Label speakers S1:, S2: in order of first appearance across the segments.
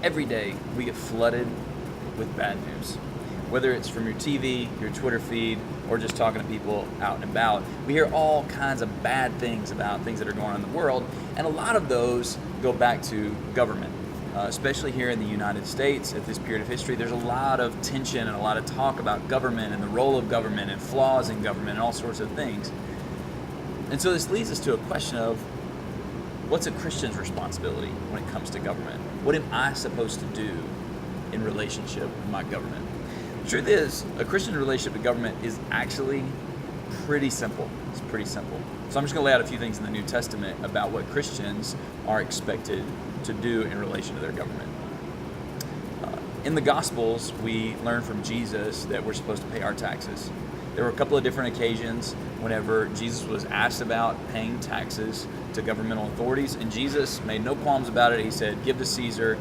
S1: Every day we get flooded with bad news. Whether it's from your TV, your Twitter feed, or just talking to people out and about, we hear all kinds of bad things about things that are going on in the world, and a lot of those go back to government. Especially here in the United States at this period of history, there's a lot of tension and a lot of talk about government and the role of government and flaws in government and all sorts of things. And so this leads us to a question of, what's a Christian's responsibility when it comes to government? What am I supposed to do in relationship with my government? The truth is, a Christian relationship with government is actually pretty simple. It's pretty simple. So I'm just going to lay out a few things in the New Testament about what Christians are expected to do in relation to their government. In the Gospels, we learn from Jesus that we're supposed to pay our taxes. There were a couple of different occasions whenever Jesus was asked about paying taxes to governmental authorities, and Jesus made no qualms about it. He said, give to Caesar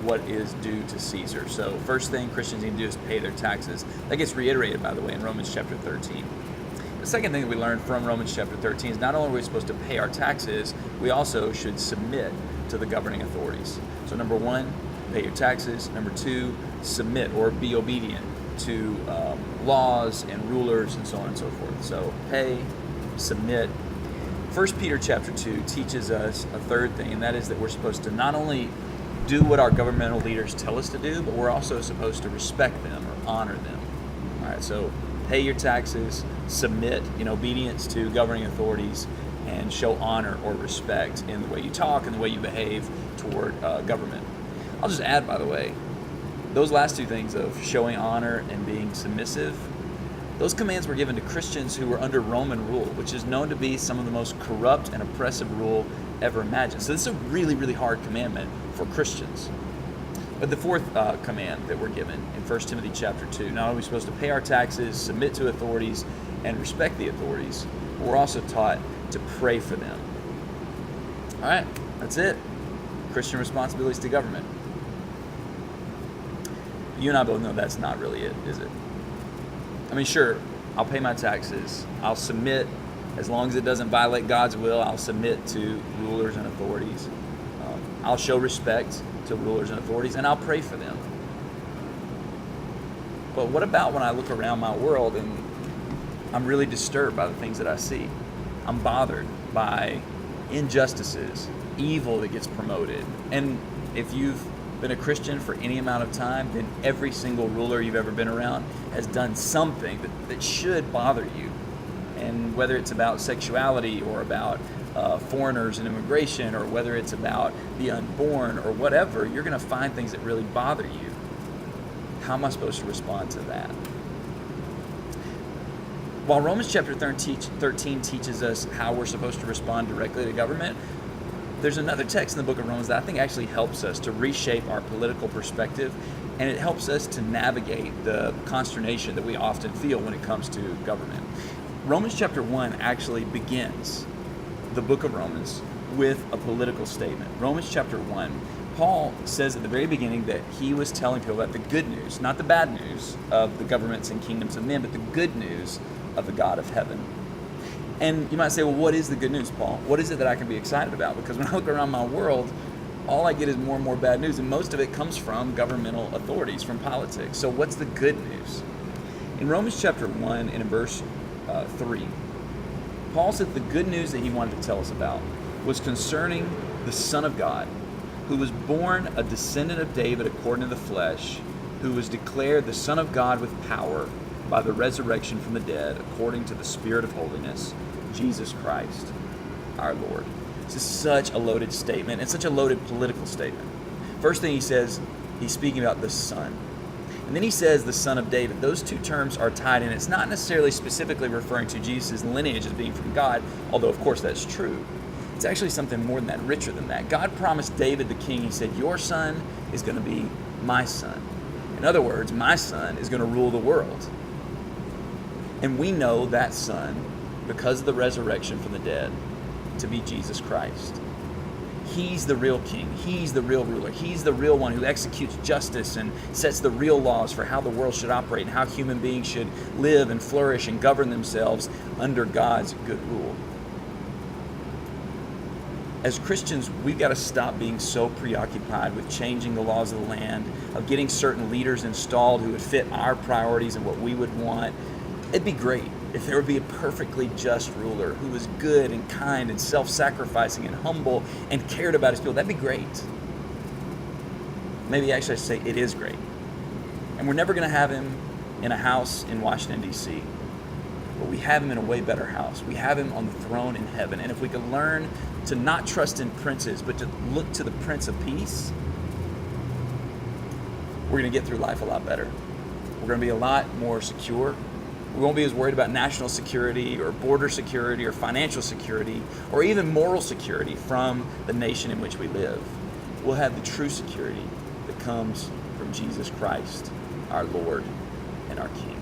S1: what is due to Caesar. So first thing Christians need to do is pay their taxes. That gets reiterated, by the way, in Romans chapter 13. The second thing that we learned from Romans chapter 13 is not only are we supposed to pay our taxes, we also should submit to the governing authorities. So number one, pay your taxes. Number two, submit or be obedient to laws and rulers and so on and so forth. So pay, submit. 1 Peter chapter 2 teaches us a third thing, and that is that we're supposed to not only do what our governmental leaders tell us to do, but we're also supposed to respect them or honor them. All right, so pay your taxes, submit in obedience to governing authorities, and show honor or respect in the way you talk and the way you behave toward government. I'll just add, by the way, those last two things of showing honor and being submissive, those commands were given to Christians who were under Roman rule, which is known to be some of the most corrupt and oppressive rule ever imagined. So this is a really, really hard commandment for Christians. But the fourth command that we're given in 1 Timothy chapter 2, not only are we supposed to pay our taxes, submit to authorities, and respect the authorities, but we're also taught to pray for them. All right, that's it. Christian responsibilities to government. You and I both know that's not really it, is it? I mean, sure, I'll pay my taxes. I'll submit as long as it doesn't violate God's will. I'll submit to rulers and authorities. I'll show respect to rulers and authorities, and I'll pray for them. But what about when I look around my world and I'm really disturbed by the things that I see? I'm bothered by injustices, evil that gets promoted. And if you've been a Christian for any amount of time, then every single ruler you've ever been around has done something that should bother you. And whether it's about sexuality or about foreigners and immigration, or whether it's about the unborn or whatever, you're going to find things that really bother you. How am I supposed to respond to that? While Romans chapter 13 teaches us how we're supposed to respond directly to government, there's another text in the book of Romans that I think actually helps us to reshape our political perspective, and it helps us to navigate the consternation that we often feel when it comes to government. Romans chapter 1 actually begins the book of Romans with a political statement. Romans chapter 1, Paul says at the very beginning that he was telling people about the good news, not the bad news of the governments and kingdoms of men, but the good news of the God of heaven. And you might say, well, what is the good news, Paul? What is it that I can be excited about? Because when I look around my world, all I get is more and more bad news, and most of it comes from governmental authorities, from politics. So what's the good news? In Romans chapter 1 and in verse 3, Paul said the good news that he wanted to tell us about was concerning the Son of God, who was born a descendant of David according to the flesh, who was declared the Son of God with power by the resurrection from the dead according to the Spirit of holiness, Jesus Christ, our Lord. This is such a loaded statement and such a loaded political statement. First thing he says, he's speaking about the Son. And then he says the Son of David. Those two terms are tied in. It's not necessarily specifically referring to Jesus' lineage as being from God, although of course that's true. It's actually something more than that, richer than that. God promised David the king, he said, your son is going to be my son. In other words, my son is going to rule the world. And we know that son, because of the resurrection from the dead, to be Jesus Christ. He's the real king. He's the real ruler. He's the real one who executes justice and sets the real laws for how the world should operate and how human beings should live and flourish and govern themselves under God's good rule. As Christians, we've got to stop being so preoccupied with changing the laws of the land, of getting certain leaders installed who would fit our priorities and what we would want. It'd be great if there would be a perfectly just ruler who was good and kind and self-sacrificing and humble and cared about his people. That'd be great. Maybe actually I should say it is great. And we're never going to have him in a house in Washington, D.C., but we have him in a way better house. We have him on the throne in heaven. And if we can learn to not trust in princes, but to look to the Prince of Peace, we're going to get through life a lot better. We're going to be a lot more secure. We won't be as worried about national security or border security or financial security or even moral security from the nation in which we live. We'll have the true security that comes from Jesus Christ, our Lord and our King.